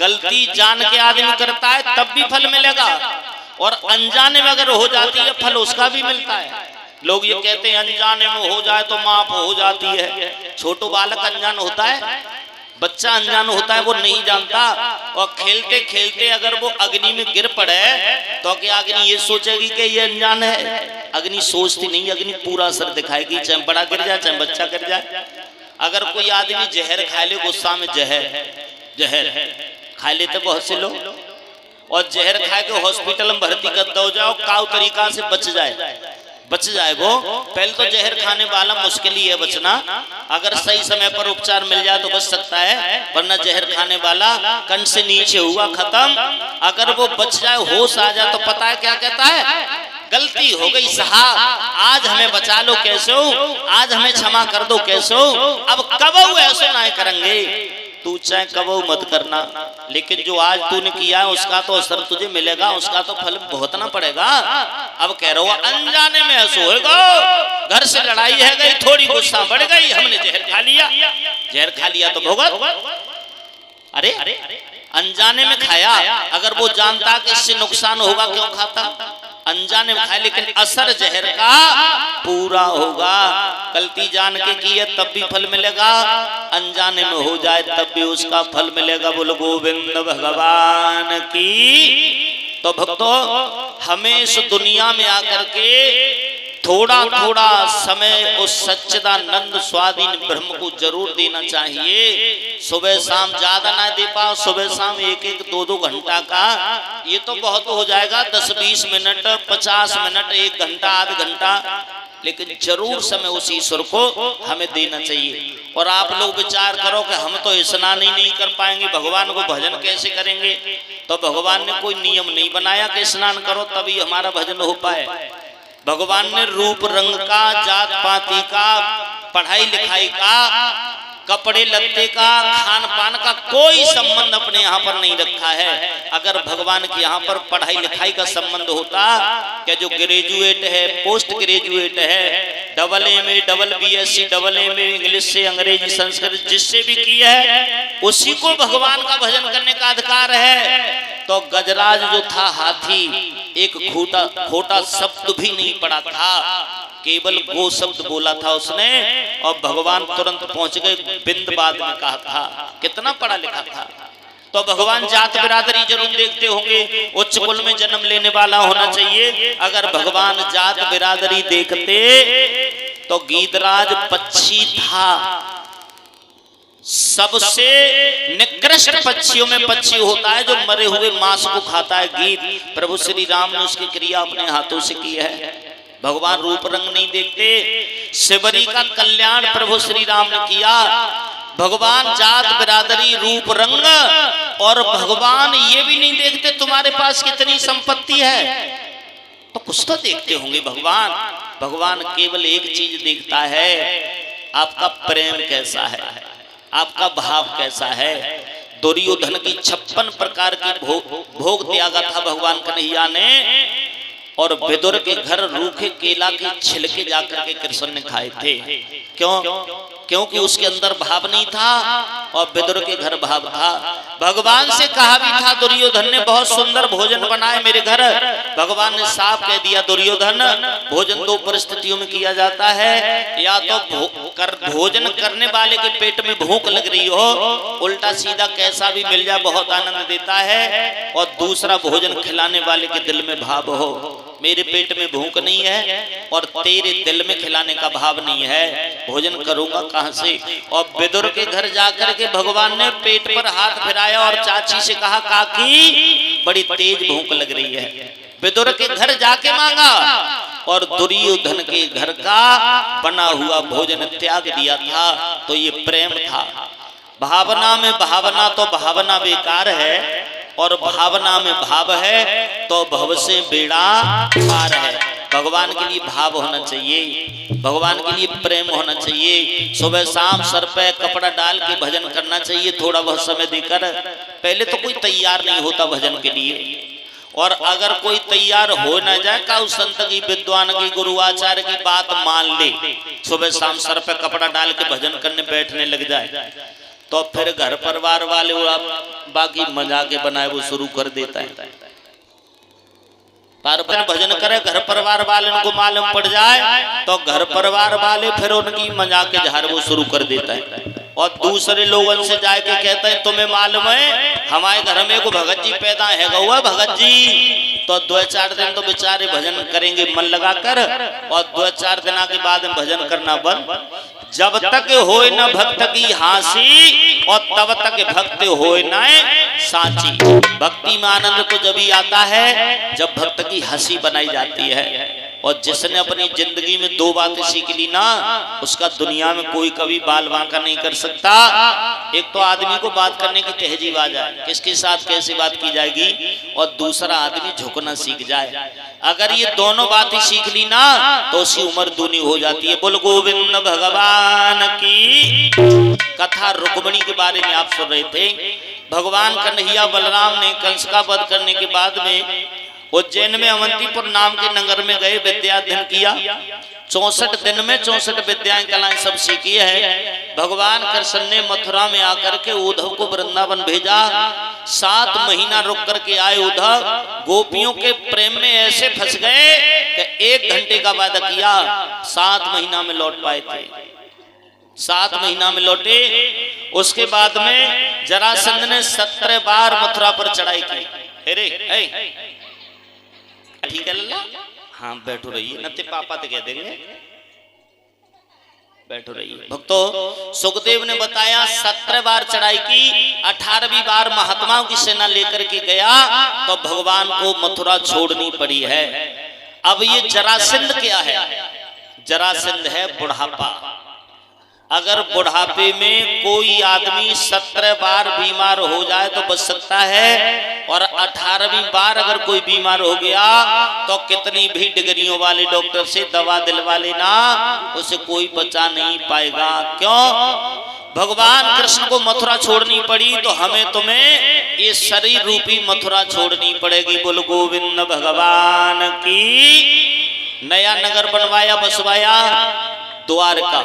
गलती जान के आदमी करता है तब भी फल मिलेगा, और अनजाने में अगर हो जाती है फल उसका भी मिलता है। लोग ये कहते हैं अनजाने में हो जाए तो माफ हो जाती है। छोटो बालक अनजान होता है, बच्चा अनजान होता है, वो नहीं जानता, और खेलते खेलते अगर वो अग्नि में गिर पड़े तो क्या अग्नि ये सोचेगी कि ये अनजान है? अग्नि सोचती नहीं, अग्नि पूरा असर दिखाएगी, चाहे बड़ा गिर जाए चाहे बच्चा गिर जाए। अगर कोई आदमी जहर खा ले, गुस्सा में जहर खा लेते बहुत से लोग, और जहर खा के हॉस्पिटल में भर्ती कर दो जाओ, काउ तरीका से बच जाए वो। पहले तो जहर खाने वाला मुश्किल ही है बचना, अगर सही समय पर उपचार मिल जाए तो बच सकता है, वरना जहर खाने वाला कंठ से नीचे हुआ खत्म। अगर वो बच जाए, होश आ जाए, तो पता है क्या कहता है? गलती हो गई साहब, आज हमें बचा लो कैसे हो, आज हमें क्षमा कर दो कैसे हो, अब कबहू ऐसे ना करेंगे। तू चाहे कबहू मत करना, लेकिन जो आज तूने किया है उसका तो असर तुझे मिलेगा, उसका तो फल भुगतना पड़ेगा। अब कह रहा हूँ अनजाने में ऐसा होगा, घर से लड़ाई है गई, थोड़ी गुस्सा बढ़ गई, हमने जहर खा लिया तो भुगत। अरे अनजाने में खाया, अगर वो जानता कि इससे नुकसान होगा क्यों खाता? अनजाने में खाए, लेकिन असर जहर का पूरा होगा। गलती जान के की है तब भी फल मिलेगा, अनजाने में हो जाए तब भी उसका फल मिलेगा। बोलो गोविंद भगवान की। तो भक्तों, हमें इस दुनिया में आकर के थोड़ा थोड़ा समय उस सच्चिदानंद स्वाधीन ब्रह्म को जरूर देना चाहिए। सुबह शाम ज्यादा ना दे पाओ, सुबह शाम एक एक दो दो घंटा का, ये तो बहुत हो जाएगा, 10-20 मिनट, 50 मिनट, 1 घंटा, आध घंटा, लेकिन जरूर समय उस ईश्वर को हमें देना चाहिए। और आप लोग विचार करो कि हम तो स्नान ही नहीं कर पाएंगे, भगवान को भजन कैसे करेंगे? तो भगवान ने कोई नियम नहीं बनाया कि स्नान करो तभी हमारा भजन हो पाए। भगवान ने रूप रंग का, जात पाती का, पढ़ाई लिखाई का, कपड़े लत्ते का, खान पान का कोई संबंध अपने यहाँ पर नहीं रखा है। अगर भगवान के यहाँ पर पढ़ाई लिखाई का संबंध होता, क्या जो ग्रेजुएट है, पोस्ट ग्रेजुएट है, double MA, double BSc, double MA, English से, अंग्रेजी, संस्कृत जिससे भी किया है, उसी को भगवान का भजन करने का अधिकार है। तो गजराज जो था हाथी, एक खोटा शब्द भी नहीं पड़ा था, केवल गो शब्द बोला था उसने, और भगवान तुरंत पहुंच गए। बिंद बाद में कहा था, कितना पढ़ा लिखा था। तो भगवान जात बिरादरी जरूर देखते होंगे, उच्च कुल में जन्म लेने वाला होना चाहिए। अगर भगवान जात बिरादरी देखते तो गीतराज पक्षी था, सबसे निकृष्ट पक्षियों में पक्षी होता है जो मरे हुए मांस को खाता है, गीत। प्रभु श्री राम ने उसकी क्रिया अपने हाथों से की है। भगवान रूप रंग नहीं देखते, शिवरी का कल्याण प्रभु श्री राम ने किया। भगवान जात बिरादरी रूप रंग, और भगवान ये भी नहीं देखते तुम्हारे पास कितनी संपत्ति है, तो कुछ तो देखते होंगे भगवान। भगवान केवल एक चीज देखता है, आपका प्रेम कैसा है, आपका भाव कैसा है। दुर्योधन की 56 प्रकार की भोग त्यागा था भगवान कन्हैया ने, और विदुर के घर रूखे केला के छिलके जाकर के कृष्ण ने खाए थे। क्यों? क्योंकि उसके अंदर भाव नहीं था, और विदुर के घर भाव था। भगवान से कहा भी था दुर्योधन ने, बहुत सुंदर भोजन बनाए मेरे घर। भगवान ने साफ कह दिया, दुर्योधन भोजन 2 परिस्थितियों में किया जाता है, या तो भोजन करने वाले के पेट में भूख लग रही हो, उल्टा सीधा कैसा भी मिल जाए बहुत आनंद देता है, और दूसरा भोजन खिलाने वाले के दिल में भाव हो, मेरे पेट में भूख नहीं है और तेरे दिल में खिलाने का भाव नहीं है, भोजन करूंगा कहां से। और विदुर के घर जाकर के भगवान ने पेट पर हाथ फिराया और चाची से कहा, काकी बड़ी तेज भूख लग रही है। विदुर के घर जाके मांगा, और दुर्योधन के घर का बना हुआ भोजन त्याग दिया था। तो ये प्रेम था। भावना में भावना तो भावना बेकार है, और भावना में भाव है तो भव से बेड़ा पार है। भगवान के लिए भाव होना चाहिए, भगवान के लिए प्रेम होना चाहिए। सुबह शाम सर पे कपड़ा डाल के भजन करना चाहिए, थोड़ा बहुत समय देकर। पहले तो कोई तैयार नहीं होता भजन के लिए, और अगर कोई तैयार हो न जाए का उस संत की, विद्वान की, गुरु आचार्य की बात मान ले, सुबह शाम सर पे कपड़ा डाल के भजन करने बैठने लग जाए, तो फिर घर परिवार वाले बाकी मजाक बनाए वो शुरू कर देता है। पर भजन करे घर परिवार वाले को मालूम पड़ जाए तो घर परिवार वाले फिर उनकी मजाक झाड़ वो शुरू कर देता है। और दूसरे लोगों से जाके कहते हैं तुम्हें मालूम है हमारे घर में को भगत जी पैदा है हुआ भगत जी। तो 2-4 दिन तो बेचारे भजन करेंगे मन लगा कर, और 2-4 दिन के बाद भजन करना बंद। जब तक होए न भक्त की हांसी और तब तक भक्त होए न साची। भक्ति में आनंद तो जब ही आता है जब भक्त की हंसी बनाई जाती है। और जिसने अपनी जिंदगी में 2 बातें सीख ली ना उसका दुनिया में कोई कभी बाल बांका नहीं कर सकता। एक तो आदमी को बात करने की तहजीब आ जाए, किसके साथ कैसे बात की जाएगी, और दूसरा आदमी झुकना सीख जाए। अगर ये दोनों बातें सीख ली ना तो उसकी उम्र दूनी हो जाती है। बोल गोविंद भगवान की। कथा रुक्मिणी के बारे में आप सुन रहे थे। भगवान कन्हैया बलराम ने कंस का वध करने के बाद में उज्जैन में अवंतीपुर नाम के नगर में गए, विद्या अध्ययन किया। 64 दिन में 64 विद्याएं कलाएं सब सीखी है। भगवान कृष्ण ने मथुरा में आकर के उद्धव को वृंदावन भेजा। 7 महीना रुक करके आए उद्धव। गोपियों के प्रेम में ऐसे फंस गए कि 1 घंटे का वादा किया, 7 महीना में लौट पाए थे। 7 महीना में लौटे। उसके बाद में जरासंध ने 17 बार मथुरा पर चढ़ाई की। अरे ठीक है लल्ला, हाँ बैठो रहिए, नते पापा तो कह देंगे बैठो रहिए। भक्तों सुखदेव ने बताया 17 बार चढ़ाई की, 18वीं बार महात्माओं की सेना लेकर के गया तो भगवान को मथुरा छोड़नी पड़ी है। अब ये जरासंध क्या है? जरासंध है बुढ़ापा। अगर बुढ़ापे में कोई आदमी 17 बार बीमार हो जाए तो बच सकता है, और 18वीं बार अगर कोई बीमार हो गया तो कितनी भी डिग्रियों वाले डॉक्टर से दवा दिलवा लेना उसे कोई बचा नहीं पाएगा। क्यों? भगवान कृष्ण को मथुरा छोड़नी पड़ी तो हमें तुम्हें ये शरीर रूपी मथुरा छोड़नी पड़ेगी। बोल गोविंद भगवान की। नया नगर बनवाया बसवाया द्वारका,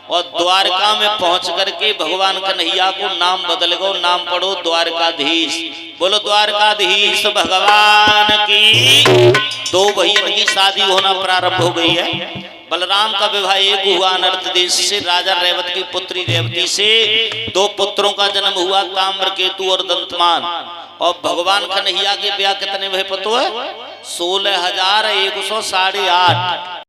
और द्वारका में पहुंच करके भगवान कन्हैया को नाम बदल गो, नाम पढ़ो द्वारकाधीश। बोलो द्वारकाधीश भगवान की। 2 बहन की शादी होना प्रारंभ हो गई है। बलराम का विवाह एक हुआ अनर्थ देश से, राजा रेवत की पुत्री रेवती से। 2 पुत्रों का जन्म हुआ, ताम्रकेतु और दंतमान। और भगवान कन्हैया के ब्याह कितने भय पतो है? 16,108।